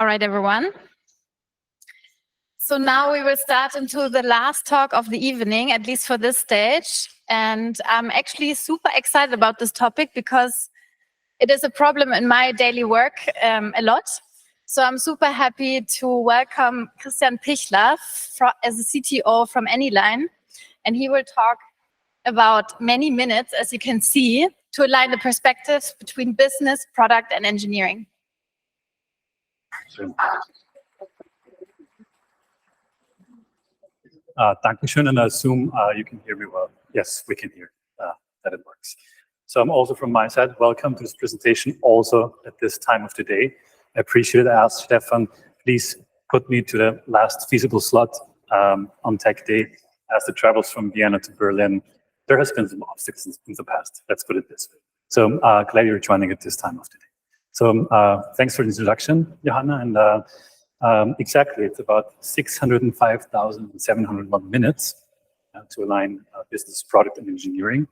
All right, everyone. So now we will start into the last talk of the evening, at least for this stage. And I'm actually super excited about this topic because it is a problem in my daily work a lot. So I'm super happy to welcome Christian Pichler as a CTO from Anyline. And he will talk about many minutes, as you can see, to align the perspectives between business, product, and engineering. Dankeschön, and I assume you can hear me well. Yes, we can hear that it works. So I'm also from my side, welcome to this presentation also at this time of the day. I appreciate it. I asked Stefan, please put me to the last feasible slot on Tech Day. As the travels from Vienna to Berlin, there has been some obstacles in the past, let's put it this way. So glad you're joining at this time of the day. So thanks for the introduction, Johanna, and exactly, it's about 605,701 minutes to align business, product, and engineering.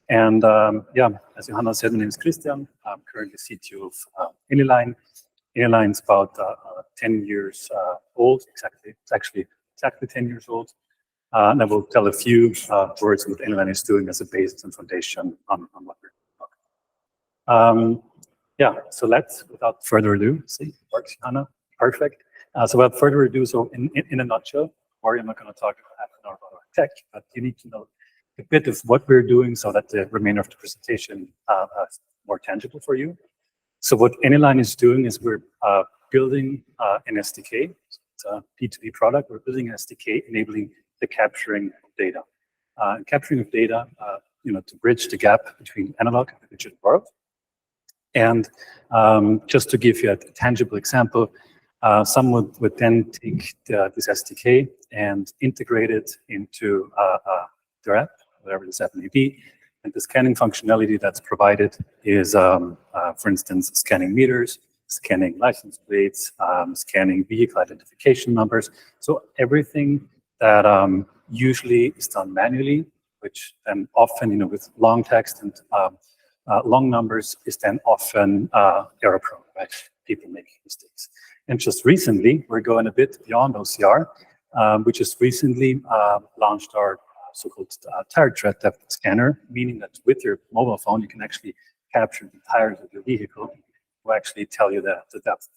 And yeah, as Johanna said, my name is Christian. I'm currently CTO of Anyline. Anyline is about 10 years old, exactly. It's actually exactly 10 years old. And I will tell a few words on what Anyline is doing as a basis and foundation on what we're talking. Yeah, so let's, without further ado, see, works, Johanna, perfect. So without further ado, so in a nutshell, worry, I'm not going to talk half an hour about our tech, but you need to know a bit of what we're doing so that the remainder of the presentation is more tangible for you. So what Anyline is doing is we're building an SDK, it's a P2P product. We're building an SDK enabling the capturing of data. Capturing of data, to bridge the gap between analog and the digital world. And just to give you a tangible example, someone would then take this SDK and integrate it into their app, whatever this app may be. And the scanning functionality that's provided is, for instance, scanning meters, scanning license plates, scanning vehicle identification numbers. So everything that usually is done manually, which then often, with long text and long numbers, is then often error prone, right? People make mistakes. And just recently, we're going a bit beyond OCR. We just recently launched our so-called tire tread depth scanner, meaning that with your mobile phone, you can actually capture the tires of your vehicle to actually tell you the depth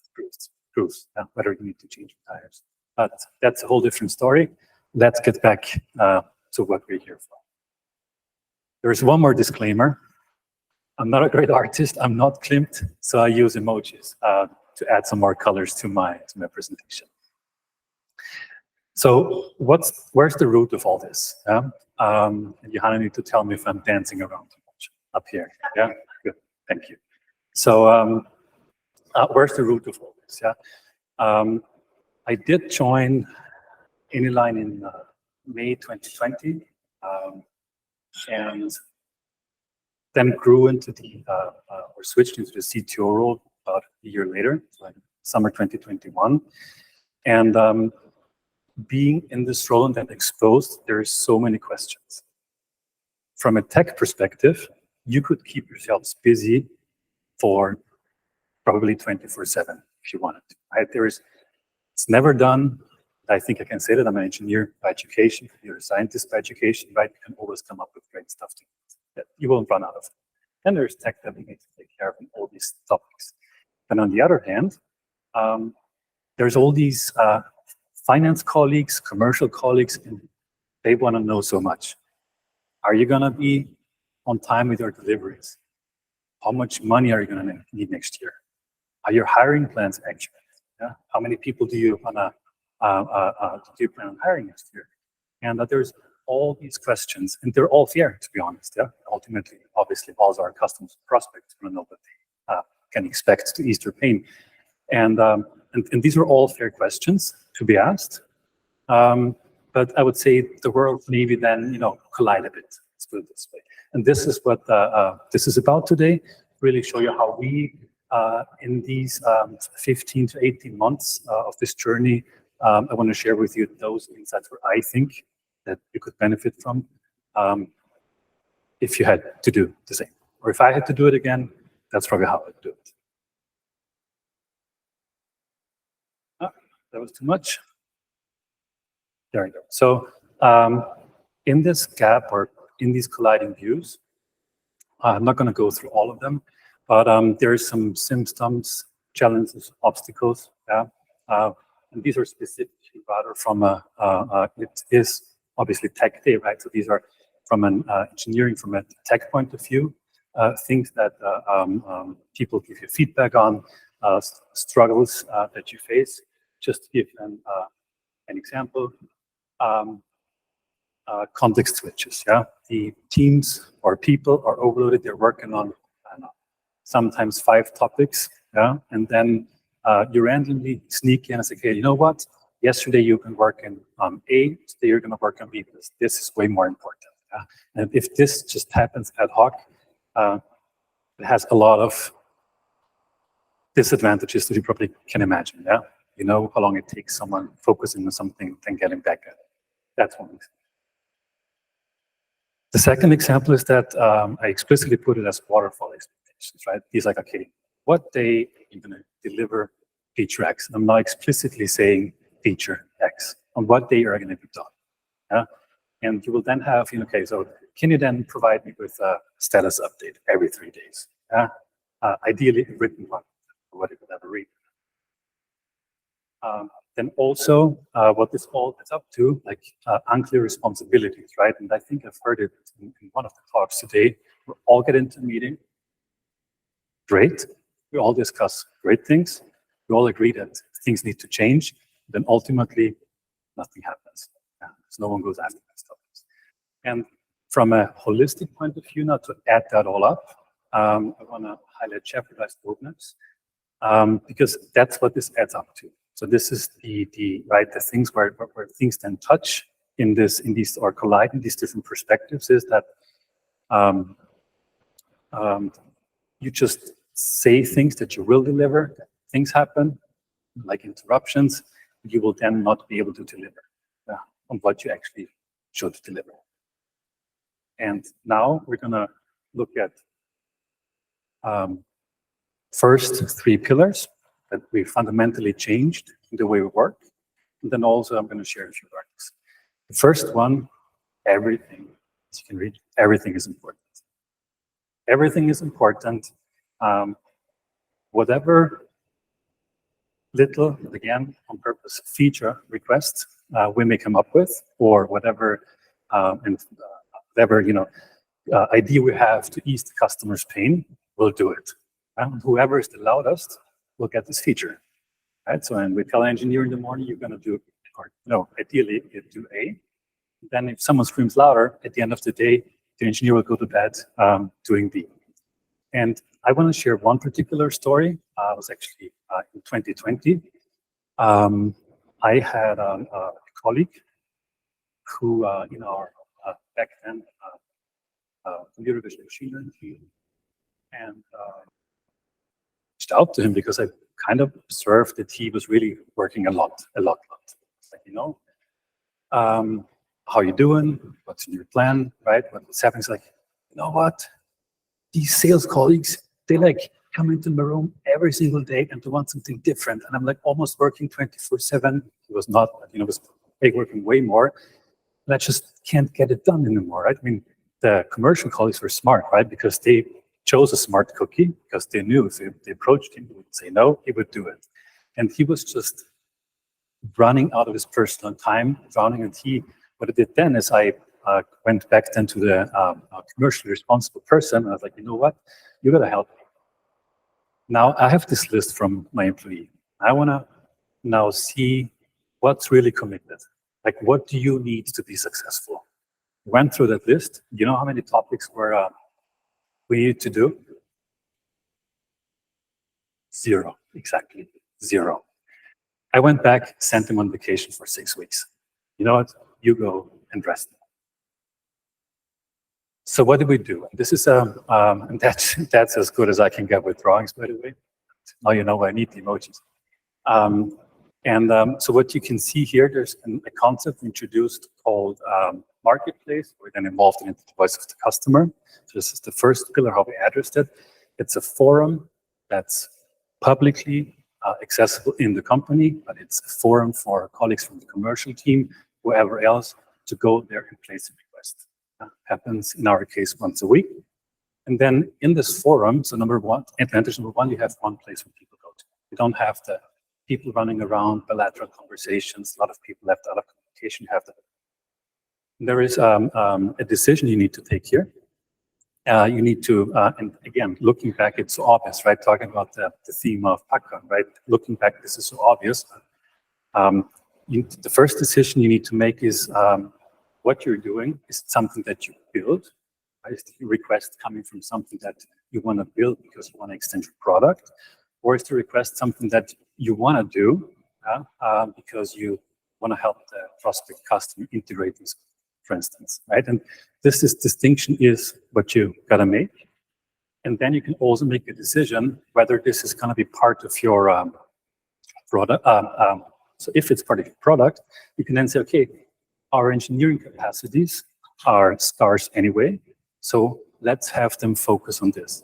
proofs whether you need to change the tires. But that's a whole different story. Let's get back to what we're here for. There's one more disclaimer. I'm not a great artist. I'm not Klimt, so I use emojis to add some more colors to my presentation. So where's the root of all this? Johanna need to tell me if I'm dancing around too much up here. Yeah, good, thank you. So where's the root of all this? Yeah, I did join Anyline in May 2020, and then grew into or switched into the CTO role about a year later, so summer 2021. And being in this role and then exposed, there's so many questions. From a tech perspective, you could keep yourselves busy for probably 24/7 if you wanted to. Right? It's never done. I think I can say that I'm an engineer by education, you're a scientist by education, right? You can always come up with great stuff to that you won't run out of. And there's tech that we need to take care of in all these topics. And on the other hand, there's all these finance colleagues, commercial colleagues, and they want to know so much. Are you going to be on time with your deliveries? How much money are you going to need next year? Are your hiring plans accurate? Yeah? How many people do you plan on hiring next year? And that there's all these questions, and they're all fair, to be honest. Yeah, ultimately, obviously, all our customers and prospects want to know what they can expect to ease their pain, and these are all fair questions to be asked. But I would say the world maybe then collide a bit. Let's put it this way. And this is what this is about today. Really show you how we, in these 15 to 18 months of this journey, I want to share with you those insights where I think that you could benefit from if you had to do the same. Or if I had to do it again, that's probably how I'd do it. that was too much. There we go. So in this gap or in these colliding views, I'm not going to go through all of them, but there are some symptoms, challenges, obstacles. Yeah, and these are specifically rather from it is obviously tech day, right? So these are from an engineering, from a tech point of view, things that people give you feedback on, struggles that you face. Just to give an example. Context switches. Yeah, the teams or people are overloaded. They're working on I don't know, sometimes 5 topics. Yeah, and then you randomly sneak in and say, "Okay, you know what? Yesterday you've been working on A. Today you're going to work on B because this is way more important." Yeah? And if this just happens ad hoc, it has a lot of disadvantages that you probably can imagine. Yeah, you know how long it takes someone focusing on something then getting back at it. That's one example. The second example is that I explicitly put it as waterfall expectations, right? He's like, okay, what day are you going to deliver feature X? And I'm not explicitly saying feature X. On what day are you going to be done? Yeah? And you will then have, okay, so can you then provide me with a status update every 3 days? Yeah? Ideally, a written one, or whatever you could ever read. Then also, what this all adds up to, like unclear responsibilities, right? And I think I've heard it in one of the talks today. We all get into a meeting. Great. We all discuss great things. We all agree that things need to change. Then ultimately, nothing happens. Yeah, so no one goes after that stuff. And from a holistic point of view, now to add that all up, I want to highlight jeopardized roadmaps because that's what this adds up to. So this is the things where things then touch in these or collide in these different perspectives is that you just say things that you will deliver, things happen, like interruptions, you will then not be able to deliver on what you actually should deliver. And now we're going to look at first 3 pillars that we fundamentally changed in the way we work. And then also I'm going to share a few learnings. The first one, everything, as you can read, everything is important. Everything is important. Whatever little, again, on purpose, feature requests we may come up with, or whatever, idea we have to ease the customer's pain, we'll do it. And whoever is the loudest will get this feature. Right? So, and we tell an engineer in the morning, you're going to do, or no, ideally, you do A. Then if someone screams louder, at the end of the day, the engineer will go to bed doing B. And I want to share one particular story. It was actually in 2020. I had a colleague who, in our back then, computer vision machine learning field, and reached out to him because I kind of observed that he was really working a lot. It's like, how you doing? What's in your plan, right? What's happening? It's like, you know what? These sales colleagues, they like come into my room every single day and they want something different. And I'm like almost working 24/7. He was not, was working way more. And I just can't get it done anymore, right? I mean, the commercial colleagues were smart, right? Because they chose a smart cookie because they knew if they approached him, he would say no, he would do it. And he was just running out of his personal time, drowning. And what I did then is I went back then to the commercially responsible person. And I was like, you know what? You got to help me. Now I have this list from my employee. I want to now see what's really committed. Like, what do you need to be successful? Went through that list. You know how many topics we need to do? 0, exactly 0. I went back, sent him on vacation for 6 weeks. You know what? You go and rest. So what did we do? This is and that's as good as I can get with drawings, by the way. Now you know I need the emojis. So what you can see here, there's a concept introduced called marketplace. We're then involved in the voice of the customer. So this is the first pillar, how we addressed it. It's a forum that's publicly accessible in the company, but it's a forum for colleagues from the commercial team, whoever else, to go there and place a request. Happens in our case once a week. And then in this forum, so advantage number one, you have one place where people go to. You don't have the people running around, bilateral conversations. A lot of people left out of communication. You have that. There is a decision you need to take here. You need to, and again, looking back, it's so obvious, right? Talking about the theme of Pichler, right? Looking back, this is so obvious. The first decision you need to make is what you're doing. Is it something that you build? Is the request coming from something that you want to build because you want to extend your product? Or is the request something that you want to do because you want to help the prospect customer integrate this, for instance, right? And this distinction is what you got to make. And then you can also make a decision whether this is going to be part of your product. So if it's part of your product, you can then say, okay, our engineering capacities are scarce anyway, so let's have them focus on this.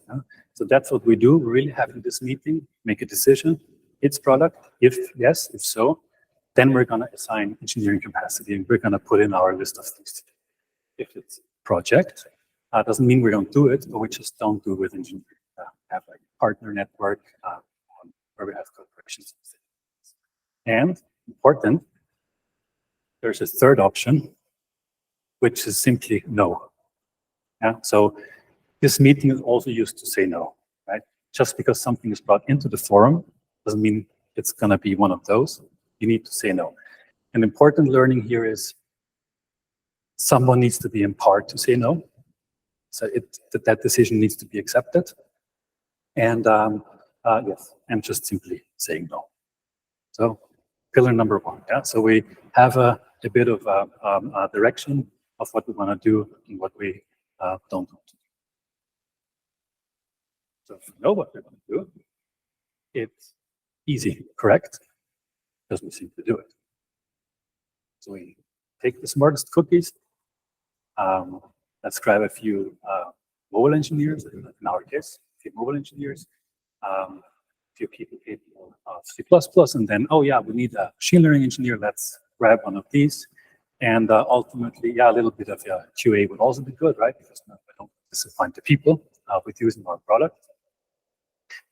So that's what we do. We're really having this meeting, make a decision. It's product. If yes, if so, then we're going to assign engineering capacity and we're going to put in our list of things to do. If it's project, doesn't mean we don't do it, but we just don't do it with engineering. Have like a partner network where we have collaborations. And important, there's a third option, which is simply no. So this meeting is also used to say no, right? Just because something is brought into the forum doesn't mean it's going to be one of those. You need to say no. An important learning here is someone needs to be empowered to say no. So that decision needs to be accepted. And yes, and just simply saying no. So pillar number one. So we have a bit of a direction of what we want to do and what we don't want to do. So if we know what we're going to do, it's easy, correct? Because we seem to do it. So we take the smartest cookies. Let's grab a few mobile engineers, in our case, a few mobile engineers, a few people capable of C++, and then, oh yeah, we need a machine learning engineer. Let's grab one of these. And ultimately, yeah, a little bit of QA would also be good, right? Because we don't disappoint the people with using our product.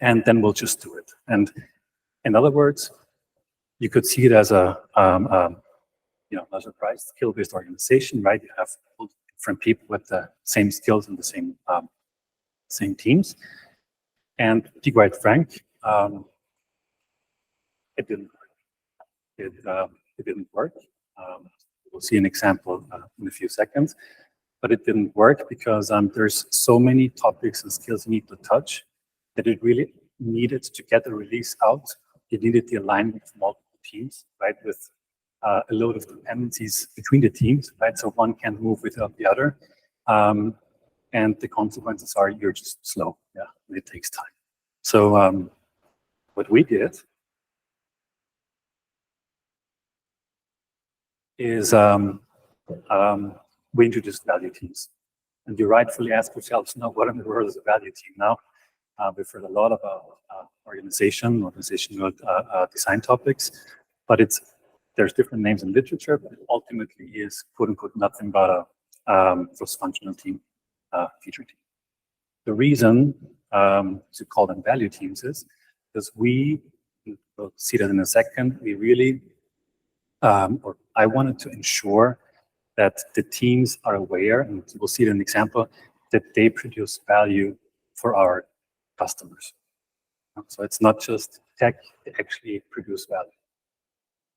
And then we'll just do it. And in other words, you could see it as a no surprise, skill-based organization, right? You have different people with the same skills and the same teams. And to be quite frank, it didn't work. It didn't work. We'll see an example in a few seconds, but it didn't work because there's so many topics and skills you need to touch that it really needed to get the release out. It needed the alignment of multiple teams, right? With a load of dependencies between the teams, right? So one can't move without the other. And the consequences are you're just slow, and it takes time. So what we did is we introduced value teams. And you rightfully ask yourselves, no, what in the world is a value team now? We've heard a lot about organizational design topics, but there's different names in literature, but it ultimately is, quote unquote, nothing but a cross-functional team, feature team. The reason to call them value teams is because we'll see that in a second, we really, or I wanted to ensure that the teams are aware, and we'll see it in an example, that they produce value for our customers. So it's not just tech, they actually produce value.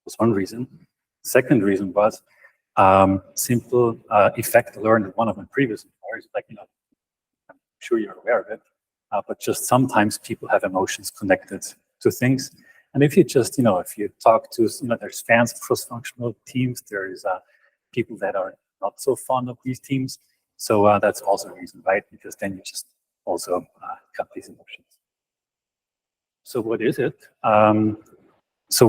Was one reason. Second reason was simple effect learned in one of my previous employers. Like, I'm sure you're aware of it, but just sometimes people have emotions connected to things. And if you just, if you talk to, there's fans of cross-functional teams, there is people that are not so fond of these teams. So that's also a reason, right? Because then you just also cut these emotions. So what is it? So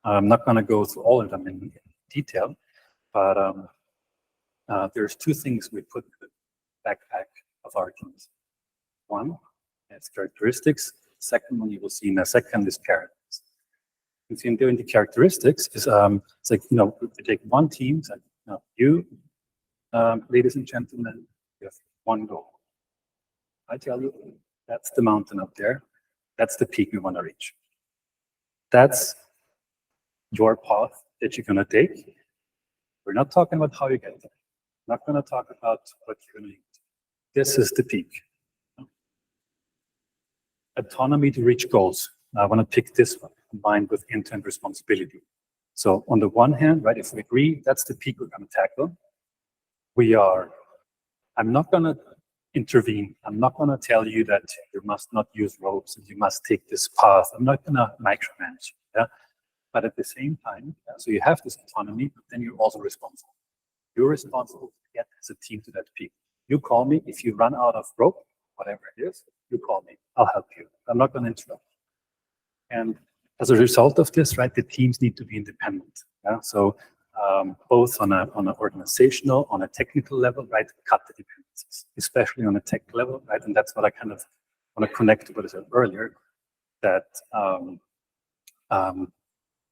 I'm not going to go through all of them in detail, but there's two things we put in the backpack of our teams. One, it's characteristics, The second one you will see in a second is characters. You see, doing the characteristics is it's like, if you take one team, it's like, you, ladies and gentlemen, you have one goal. I tell you, that's the mountain up there. That's the peak we want to reach. That's your path that you're going to take. We're not talking about how you get there. We're not going to talk about what you're going to eat. This is the peak. Autonomy to reach goals. I want to pick this one, combined with end-to-end responsibility. So on the one hand, right, if we agree that's the peak we're going to tackle, I'm not going to intervene. I'm not going to tell you that you must not use ropes and you must take this path. I'm not going to micromanage. Yeah? But at the same time, so you have this autonomy, but then you're also responsible. You're responsible to get as a team to that peak. You call me if you run out of rope, whatever it is, you call me. I'll help you. I'm not going to interrupt. And as a result of this, right, the teams need to be independent. Yeah? So both on an organizational, on a technical level, right, cut the dependencies, especially on a tech level, right? And that's what I kind of want to connect to what I said earlier, that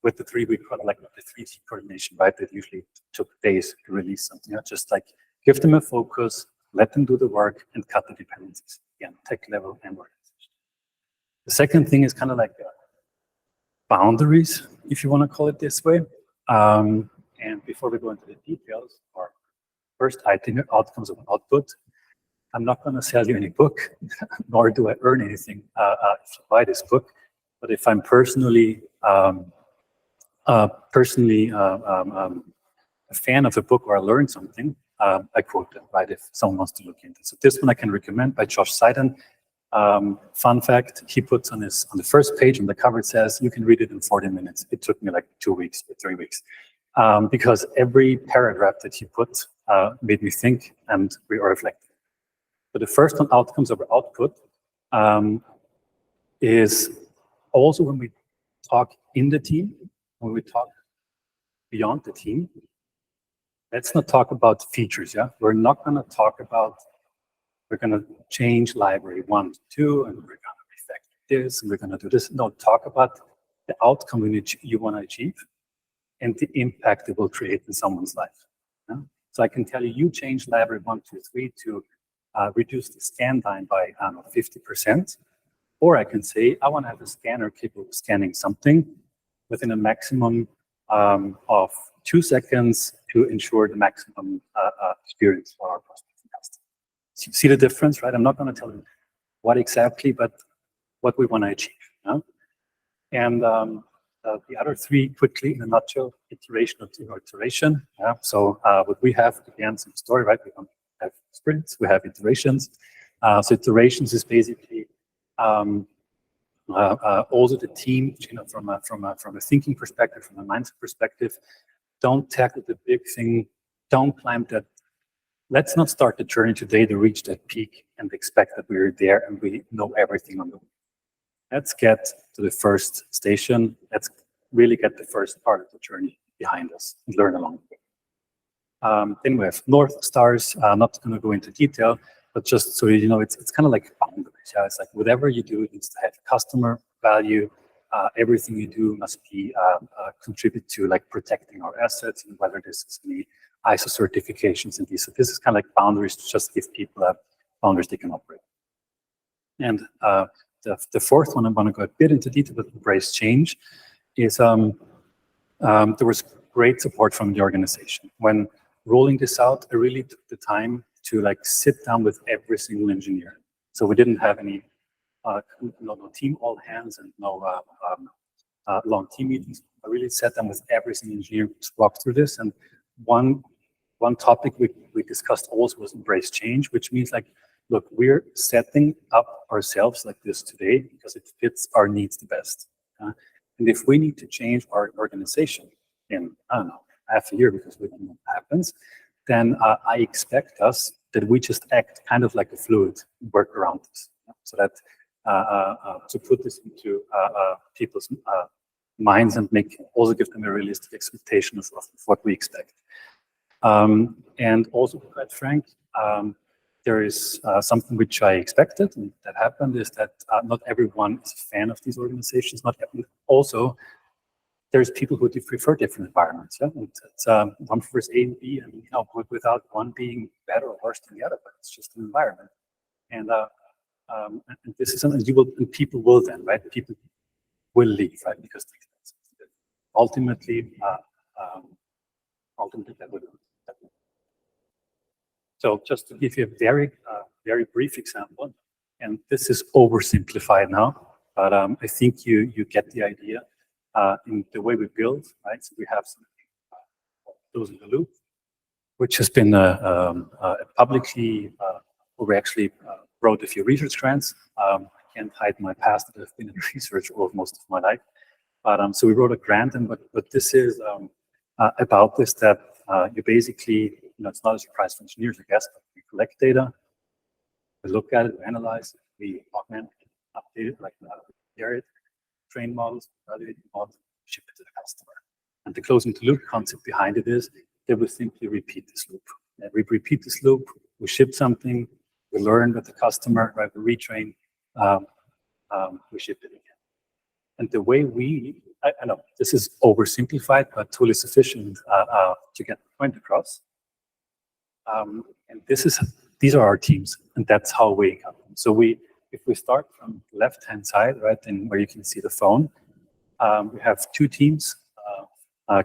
with the 3-week, like the 3T coordination, right, that usually took days to release something. Just like give them a focus, let them do the work, and cut the dependencies. Again, tech level and organization. The second thing is kind of like boundaries, if you want to call it this way. And before we go into the details, or first item, outcomes of an output, I'm not going to sell you any book, nor do I earn anything if you buy this book. But if I'm personally a fan of a book or I learned something, I quote them, right, if someone wants to look into it. So this one I can recommend, by Josh Seiden. Fun fact, he puts on the first page on the cover, it says, you can read it in 40 minutes. It took me like 2 weeks or 3 weeks. Because every paragraph that he put made me think and reflect. But the first one, outcomes over output, is also when we talk in the team, when we talk beyond the team, let's not talk about features, yeah? We're not going to talk about, we're going to change library 1 to 2, and we're going to refactor this, and we're going to do this. No, talk about the outcome you want to achieve and the impact it will create in someone's life. Yeah? So I can tell you, you change library 1, 2, 3 to reduce the scan time by 50%. Or I can say, I want to have a scanner capable of scanning something within a maximum of 2 seconds to ensure the maximum experience for our prospects and customers. So you see the difference, right? I'm not going to tell you what exactly, but what we want to achieve. Yeah? And the other 3, quickly, in a nutshell, iteration or iteration. Yeah? So what we have, again, some story, right? We don't have sprints, we have iterations. So iterations is basically also the team, from a thinking perspective, from a mindset perspective, don't tackle the big thing, don't climb that. Let's not start the journey today to reach that peak and expect that we're there and we know everything on the way. Let's get to the first station. Let's really get the first part of the journey behind us and learn along the way. Then we have North Stars. I'm not going to go into detail, but just so you know, it's kind of like boundaries. Yeah? It's like whatever you do, it needs to have customer value. Everything you do must be contribute to like protecting our assets, and whether this is any ISO certifications and these. So this is kind of like boundaries to just give people boundaries they can operate. And the fourth one, I'm going to go a bit into detail, but embrace change, is there was great support from the organization. When rolling this out, I really took the time to like sit down with every single engineer. So we didn't have any no team all hands and no long team meetings. I really sat down with every single engineer to walk through this. And one topic we discussed also was embrace change, which means like, look, we're setting up ourselves like this today because it fits our needs the best. And if we need to change our organization in, I don't know, half a year because we don't know what happens, then I expect us that we just act kind of like a fluid, work around this. So that to put this into people's minds and also give them a realistic expectation of what we expect. And also, quite frank, there is something which I expected, and that happened, is that not everyone is a fan of these organizations. Also, there's people who prefer different environments. Yeah? And it's, one prefers A and B, and without one being better or worse than the other, but it's just an environment. And this is something and people will then, right? People will leave, right? Because ultimately, that will. So just to give you a very brief example, and this is oversimplified now, but I think you get the idea in the way we build, right? So we have something closing the loop, which has been publicly, we actually wrote a few research grants. I can't hide my past that I've been in research all of most of my life. But so we wrote a grant, and but this is about this, that you basically, it's not a surprise for engineers, I guess, but we collect data, we look at it, we analyze it, we augment it, update it, like it, train models, evaluate models, ship it to the customer. And the closing the loop concept behind it is they will simply repeat this loop. And we repeat this loop, we ship something, we learn with the customer, right? We retrain, we ship it again. And the way I know this is oversimplified, but totally sufficient to get the point across. And these are our teams, and that's how we come. So if we start from the left-hand side, right, then where you can see the phone, we have two teams,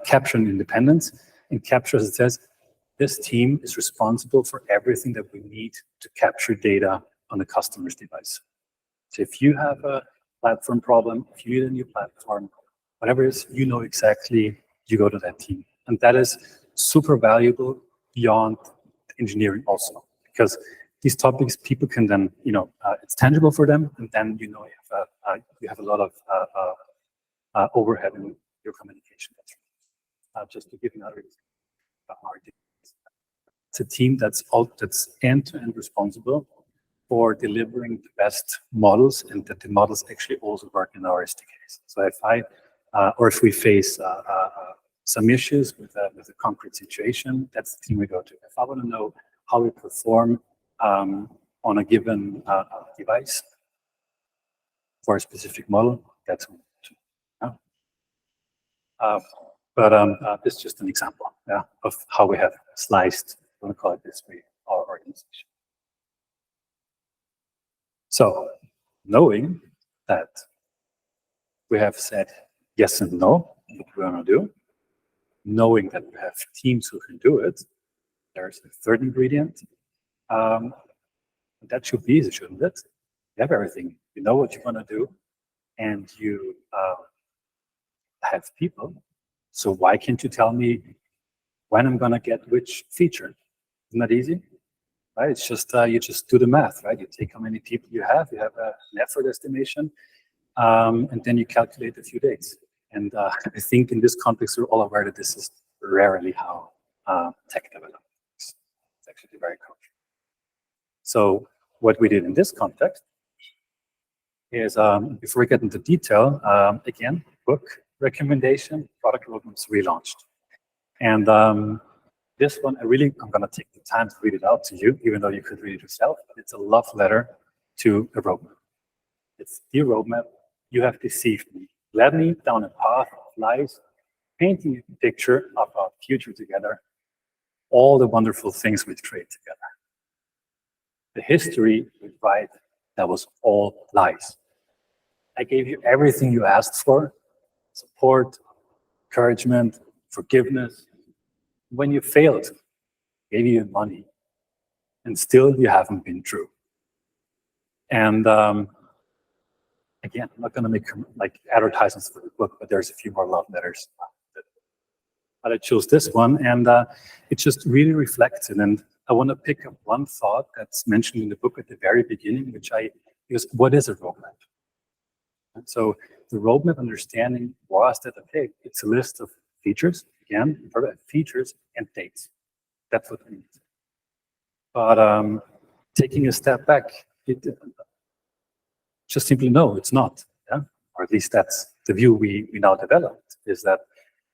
capture and independence. In capture, it says this team is responsible for everything that we need to capture data on the customer's device. So if you have a platform problem, if you need a new platform, whatever it is, exactly, you go to that team. And that is super valuable beyond engineering also, because these topics people can then, it's tangible for them, and then you have a lot of overhead in your communication. Just to give another example, it's a team that's end-to-end responsible for delivering the best models, and that the models actually also work in our SDKs. So if we face some issues with a concrete situation, that's the team we go to. If I want to know how we perform on a given device for a specific model, that's who we go to. This is just an example of how we have sliced, I'm going to call it this way, our organization. So, knowing that we have said yes and no, what we want to do, knowing that we have teams who can do it, there's a third ingredient. That should be easy, shouldn't it? You have everything. You know what you want to do, and you have people. So why can't you tell me when I'm going to get which feature? Isn't that easy? Right? It's just you just do the math, right? You take how many people you have an effort estimation, and then you calculate a few dates. And I think in this context, we're all aware that this is rarely how tech development works. It's actually very common. So what we did in this context is, before we get into detail, again, book recommendation, product roadmaps relaunched. And this one, I'm going to take the time to read it out to you, even though you could read it yourself, but it's a love letter to a roadmap. It's, dear roadmap, you have deceived me, led me down a path of lies, painting a picture of our future together, all the wonderful things we'd create together. The history we write, that was all lies. I gave you everything you asked for, support, encouragement, forgiveness. When you failed, I gave you money, and still you haven't been true. And again, I'm not going to make like advertisements for the book, but there's a few more love letters. But I chose this one, and it just really reflects it. And I want to pick up one thought that's mentioned in the book at the very beginning, because what is a roadmap? And so the roadmap understanding was that, okay, it's a list of features, again, features and dates. That's what we need. But taking a step back, just simply no, it's not. Yeah? Or at least that's the view we now developed, is that,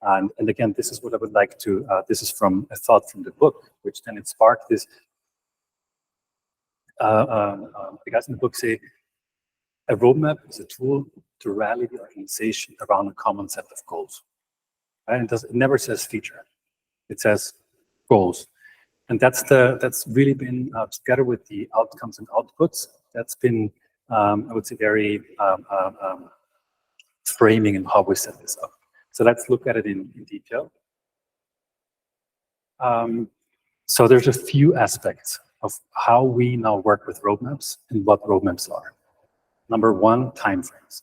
and again, this is what I would like to, this is from a thought from the book, which then it sparked this. the guys in the book say a roadmap is a tool to rally the organization around a common set of goals. Right? It never says feature; it says goals, and that's really been together with the outcomes and outputs. That's been, I would say, very framing in how we set this up. So let's look at it in detail. So there's a few aspects of how we now work with roadmaps and what roadmaps are. Number one, timeframes.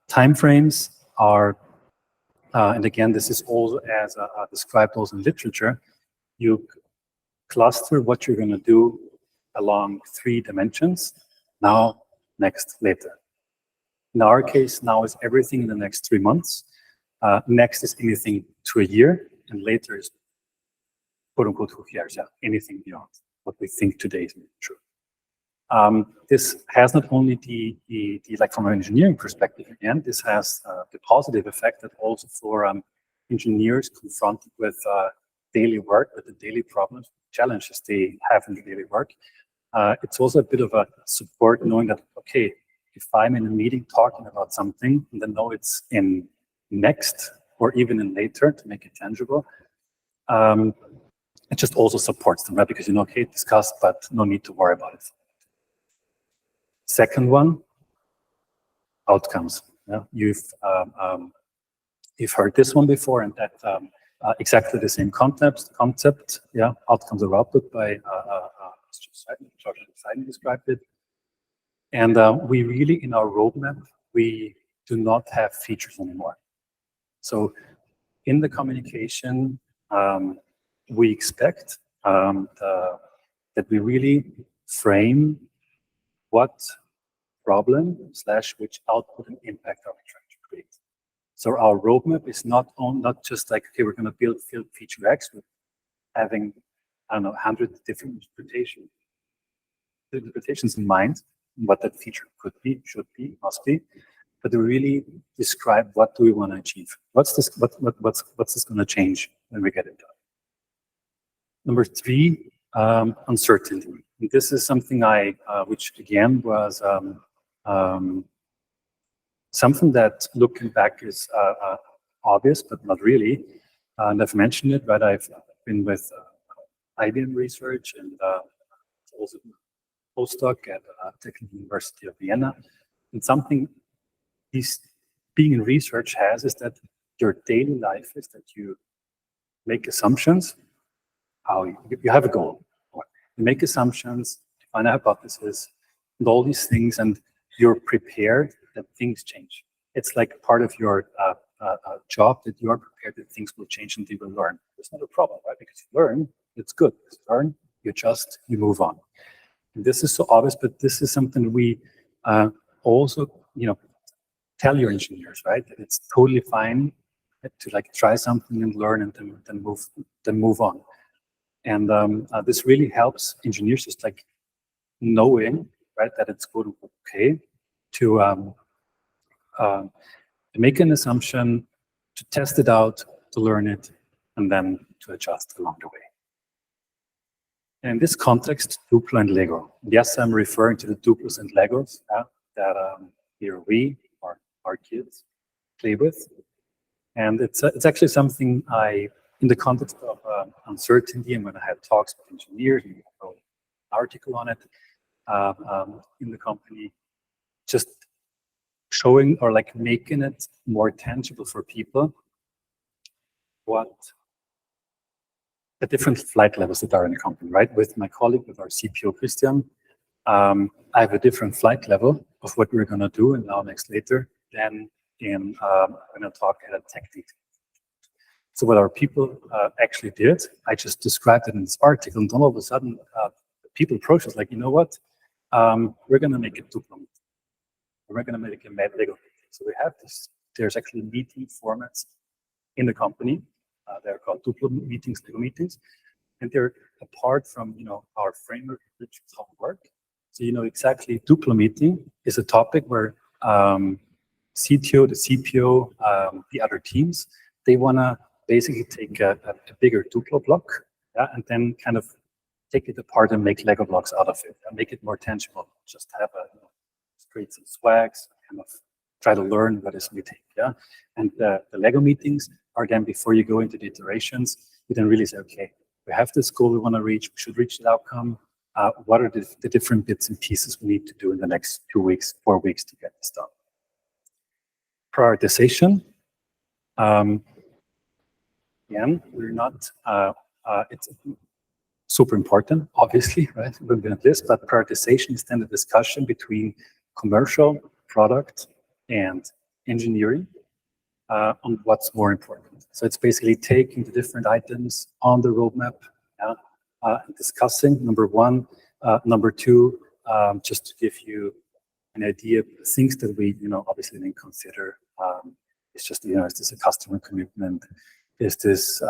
Timeframes are, and again, this is also as described also in literature, you cluster what you're going to do along 3 dimensions: now, next, later. In our case, now is everything in the next 3 months. Next is anything to a year, and later is quote unquote who cares, anything beyond what we think today is true. This has not only the like from an engineering perspective, again, this has the positive effect that also for engineers confronted with daily work, with the daily problems, challenges they have in the daily work. It's also a bit of a support knowing that, okay, if I'm in a meeting talking about something and then know it's in next or even in later to make it tangible, it just also supports them, right? Because you know, okay, discussed, but no need to worry about it. Second one, outcomes. Yeah? You've heard this one before, and that exactly the same concept. Yeah, outcomes are output by George Seiden described it. And we really, in our roadmap, we do not have features anymore. So in the communication, we expect that we really frame what problem / which output and impact are we trying to create. So our roadmap is not just like, okay, we're going to build feature X with having, I don't know, 100 different interpretations in mind, what that feature could be, should be, must be, but to really describe what do we want to achieve. What's this going to change when we get it done? Number 3, uncertainty. And this is something which again was something that looking back is obvious, but not really. And I've mentioned it, but I've been with IBM research and also postdoc at Technical University of Vienna. And something being in research has is that your daily life is that you make assumptions. You have a goal. You make assumptions, define a hypothesis, and all these things, and you're prepared that things change. It's like part of your job that you are prepared that things will change and you will learn. It's not a problem, right? Because you learn, it's good. You learn, you adjust, you move on. And this is so obvious, but this is something we also, tell your engineers, right? That it's totally fine to like try something and learn and then move on. And this really helps engineers just like knowing, right, that it's good, okay, to make an assumption, to test it out, to learn it, and then to adjust along the way. And in this context, Duplo and Lego. Yes, I'm referring to the Duplos and Legos that here we, or our kids, play with. And it's actually something in the context of uncertainty, and when I had talks with engineers, and I wrote an article on it in the company, just showing or like making it more tangible for people what the different flight levels that are in the company, right? With my colleague, with our CPO, Christian, I have a different flight level of what we're going to do and now next later than in when I talk at a tech meeting. So what our people actually did, I just described it in this article, and then all of a sudden, people approach us like, you know what? We're going to make a Duplo meeting. We're going to make a Lego meeting. So we have this. There's actually meeting formats in the company. They're called Duplo meetings, Lego meetings, and they're apart from our framework, which is how we work. So exactly, Duplo meeting is a topic where CTO, the CPO, the other teams, they want to basically take a bigger Duplo block, and then kind of take it apart and make Lego blocks out of it and make it more tangible. Just have create some swags, kind of try to learn what is meeting. Yeah, and the Lego meetings are then before you go into the iterations, you then really say, okay, we have this goal we want to reach. We should reach the outcome. What are the different bits and pieces we need to do in the next 2 weeks, 4 weeks to get this done? Prioritization. Again, we're not. It's super important, obviously, right? We're looking at this, but prioritization is then the discussion between commercial, product, and engineering on what's more important. So it's basically taking the different items on the roadmap, and discussing, number one. Number two, just to give you an idea, things that we, obviously didn't consider. It's just, is this a customer commitment? Is this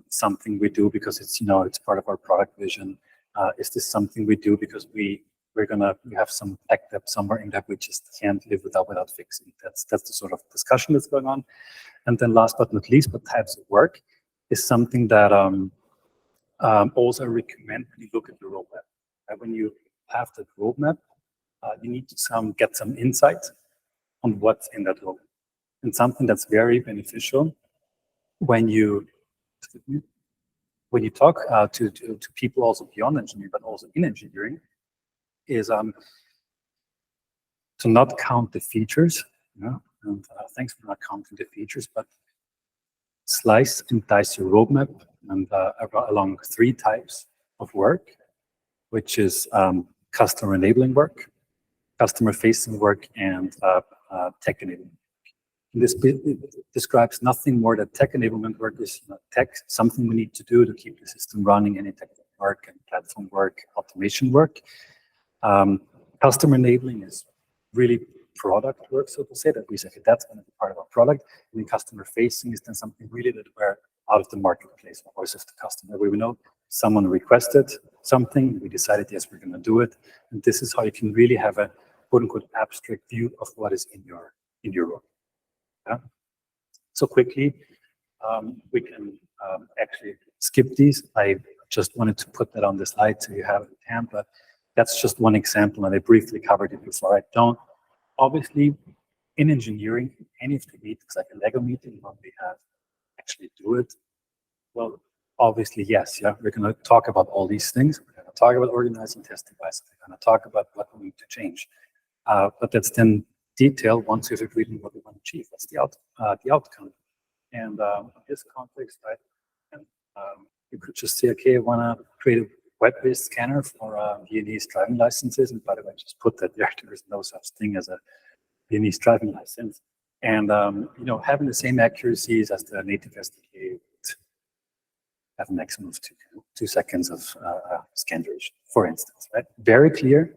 something we do because it's, it's part of our product vision? Is this something we do because we have some tech debt somewhere in that we just can't live without fixing? That's the sort of discussion that's going on. And then last but not least, what types of work is something that also recommend when you look at the roadmap. When you have that roadmap, you need to get some insight on what's in that roadmap. And something that's very beneficial when you talk to people also beyond engineering, but also in engineering, is to not count the features. And thanks for not counting the features, but slice and dice your roadmap and along 3 types of work, which is customer enabling work, customer facing work, and tech enabling. This describes nothing more than tech enablement work is something we need to do to keep the system running, any technical work and platform work, automation work. Customer enabling is really product work, so to say, that we say, okay, that's going to be part of our product. And then customer facing is then something really that we're out of the marketplace, voice of the customer, where we know someone requested something, we decided, yes, we're going to do it. And this is how you can really have a quote unquote abstract view of what is in your role. Yeah. So quickly, we can actually skip these. I just wanted to put that on the slide so you have it at hand, but that's just one example, and I briefly covered it before. Obviously, in engineering, any of the meetings, like a Lego meeting, when we have actually do it, well, obviously, yes, yeah, we're going to talk about all these things. We're going to talk about organizing test devices. We're going to talk about what we need to change. But that's then detail once we've agreed on what we want to achieve. That's the outcome. And in this context, right, and, you could just say, okay, I want to create a web-based scanner for Viennese driving licenses. And by the way, just put that there. There is no such thing as a Viennese driving license. And having the same accuracies as the native SDK would have a maximum of 2 seconds of scan duration, for instance. Right? Very clear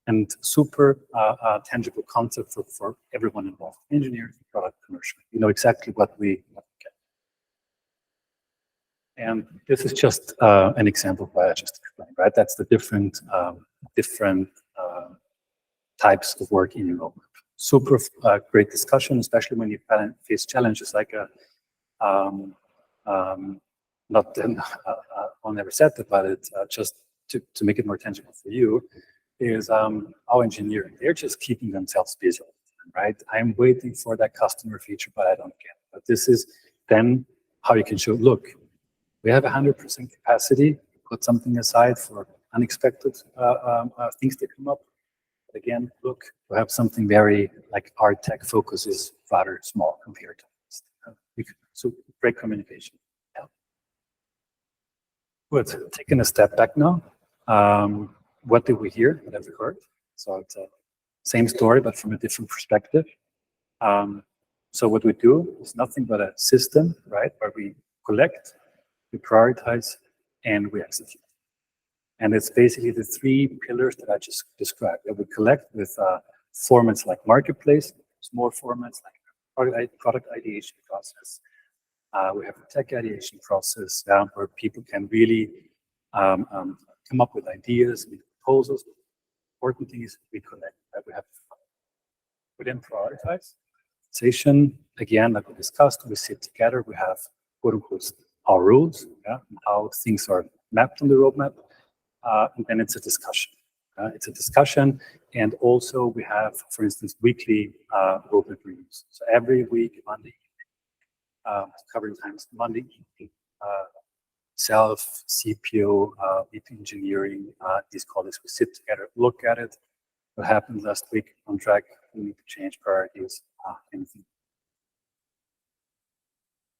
and super tangible concept for everyone involved, engineers, product, commercial. You know exactly what we get. And this is just an example of what I just explained, right? That's the different types of work in your roadmap. Super great discussion, especially when you face challenges like I'll never said that, but it's just to make it more tangible for you, is our engineering. They're just keeping themselves busy, right? I'm waiting for that customer feature, but I don't get it. But this is then how you can show, look, we have 100% capacity, put something aside for unexpected things that come up. But again, look, we have something very, like our tech focus is rather small compared to this. So great communication. Yeah. Good, taking a step back now. What did we hear? What have we heard? So it's a same story, but from a different perspective. So what we do is nothing but a system, right? Where we collect, we prioritize, and we execute. And it's basically the 3 pillars that I just described. That we collect with formats like marketplace, small formats like product ideation process. We have a tech ideation process where people can really come up with ideas, with proposals. Important thing is we collect. Right? We then prioritize. Session, again, like we discussed, we sit together, we have quote unquote our rules, yeah, how things are mapped on the roadmap, and then it's a discussion. It's a discussion, and also we have, for instance, weekly roadmap reviews. So every week, Monday evening, covering times Monday evening, self, CPO, VP engineering, these colleagues, we sit together, look at it, what happened last week, on track, we need to change priorities, anything.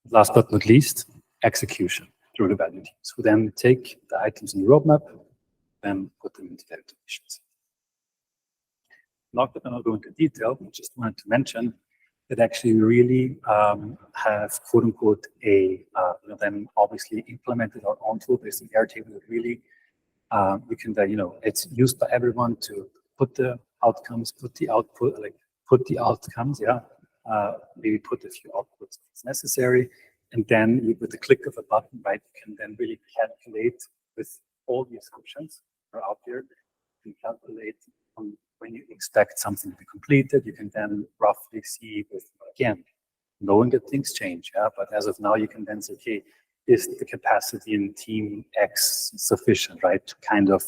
Last but not least, execution through the value teams, who then take the items in the roadmap, then put them into their definitions. Not that I'm not going into detail, I just wanted to mention that actually we really have, quote unquote, then obviously implemented our own tool based on Airtable that really, we can then, it's used by everyone to put the outcomes, put the output, like put the outcomes, maybe put a few outputs if it's necessary. And then with the click of a button, right, you can then really calculate with all the assumptions that are out there. You can calculate on when you expect something to be completed. You can then roughly see with, again, knowing that things change. But as of now, you can then say, okay, is the capacity in team X sufficient, right, to kind of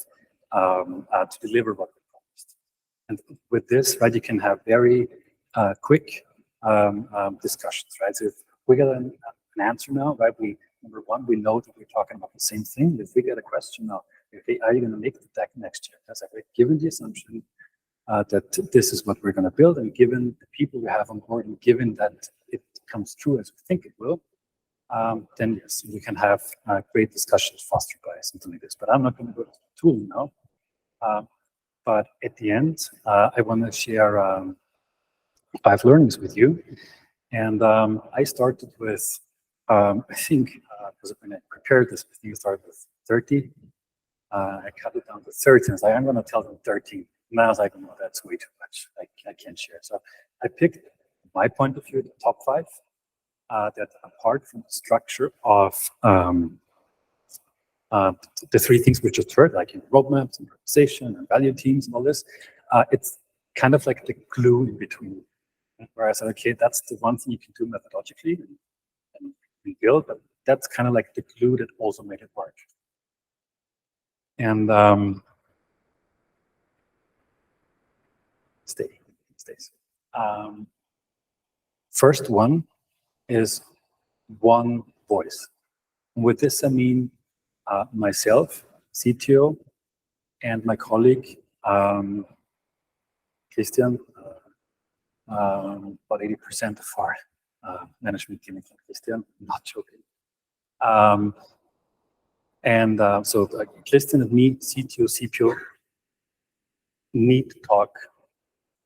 to deliver what we promised? And with this, right, you can have very quick discussions, right? So if we get an answer now, right, number one, we know that we're talking about the same thing. If we get a question now, okay, are you going to make the deck next year? That's like, given the assumption that this is what we're going to build, and given the people we have on board, and given that it comes true as we think it will, then yes, we can have great discussions fostered by something like this. But I'm not going to go to the tool now. But at the end, I want to share 5 learnings with you. And I started with, I think, because when I prepared this, I think I started with 30. I cut it down to 30. I was like, I'm going to tell them 13. And I was like, no, that's way too much. I can't share. So I picked, my point of view, the top 5 that, apart from the structure of the 3 things we just heard, like in roadmaps and prioritization and value teams and all this, it's kind of like the glue in between. Where I said, okay, that's the one thing you can do methodologically and build, but that's kind of like the glue that also made it work. And stays. First one is one voice. And with this, I mean myself, CTO, and my colleague, Christian, about 80% of our management team is Christian, not joking. So Christian and me, CTO, CPO, need to talk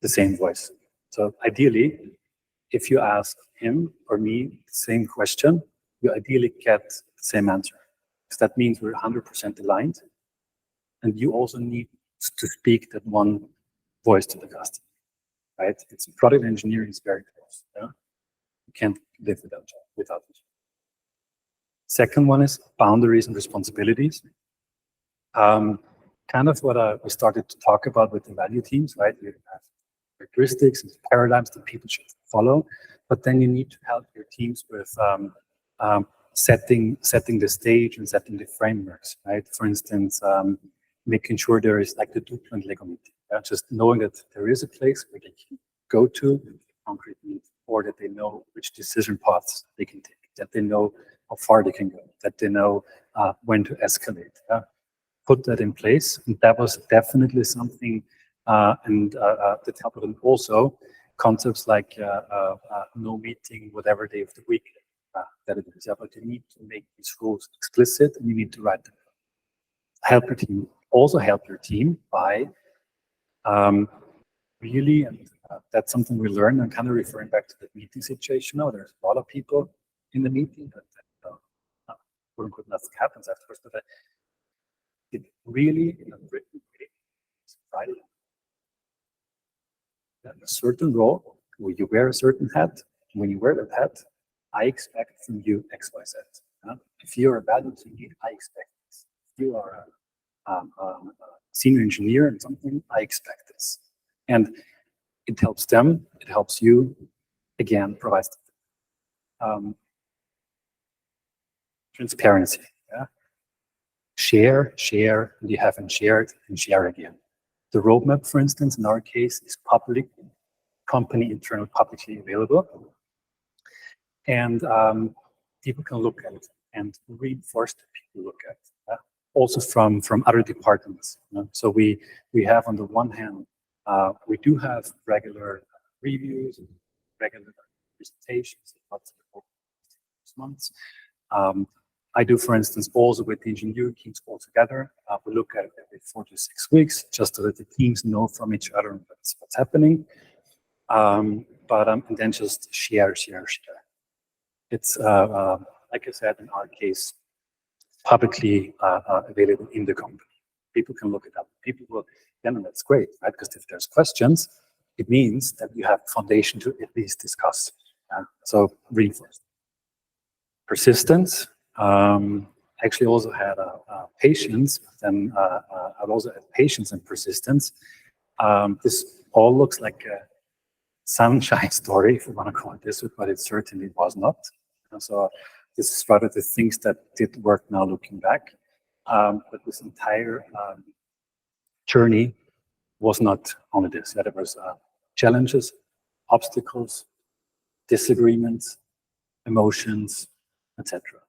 the same voice. So ideally, if you ask him or me the same question, you ideally get the same answer. Because that means we're 100% aligned. And you also need to speak that one voice to the customer. Right? It's product engineering is very close. Yeah? You can't live without it. Second one is boundaries and responsibilities. Kind of what we started to talk about with the value teams, right? You have characteristics and paradigms that people should follow, but then you need to help your teams with setting the stage and setting the frameworks, right? For instance, making sure there is like the Duplo Lego meeting. Just knowing that there is a place where they can go to concrete needs, or that they know which decision paths they can take, that they know how far they can go, that they know when to escalate. Put that in place, and that was definitely something, that helped them also. Concepts like no meeting, whatever day of the week that it is. But you need to make these rules explicit, and you need to write them. Help your team. Also help your team by really, and that's something we learned. I'm kind of referring back to the meeting situation now. There's a lot of people in the meeting, but quote unquote nothing happens afterwards. But it really, in a written way, is Friday. A certain role where you wear a certain hat. When you wear that hat, I expect from you X, Y, Z. If you're a value team lead, I expect this. If you are a senior engineer and something, I expect this. And it helps them, it helps you, again, provides transparency. Yeah? share, and you haven't shared, and share again. The roadmap, for instance, in our case, is public, company internal, publicly available. And people can look at it and reinforce that people look at it. Also from other departments. So we have, on the one hand, we do have regular reviews and regular presentations, lots of months. I do, for instance, also with the engineering teams all together. We look at it every 4 to 6 weeks, just so that the teams know from each other what's happening. And then just share. It's, like I said, in our case, publicly available in the company. People can look it up. People will, then that's great, right? Because if there's questions, it means that you have foundation to at least discuss. So reinforced. Persistence. Actually also had patience, then I've also had patience and persistence. This all looks like a sunshine story, if you want to call it this, but it certainly was not. And so this is rather the things that did work now looking back. But this entire journey was not only this. There was challenges, obstacles, disagreements, emotions, etc.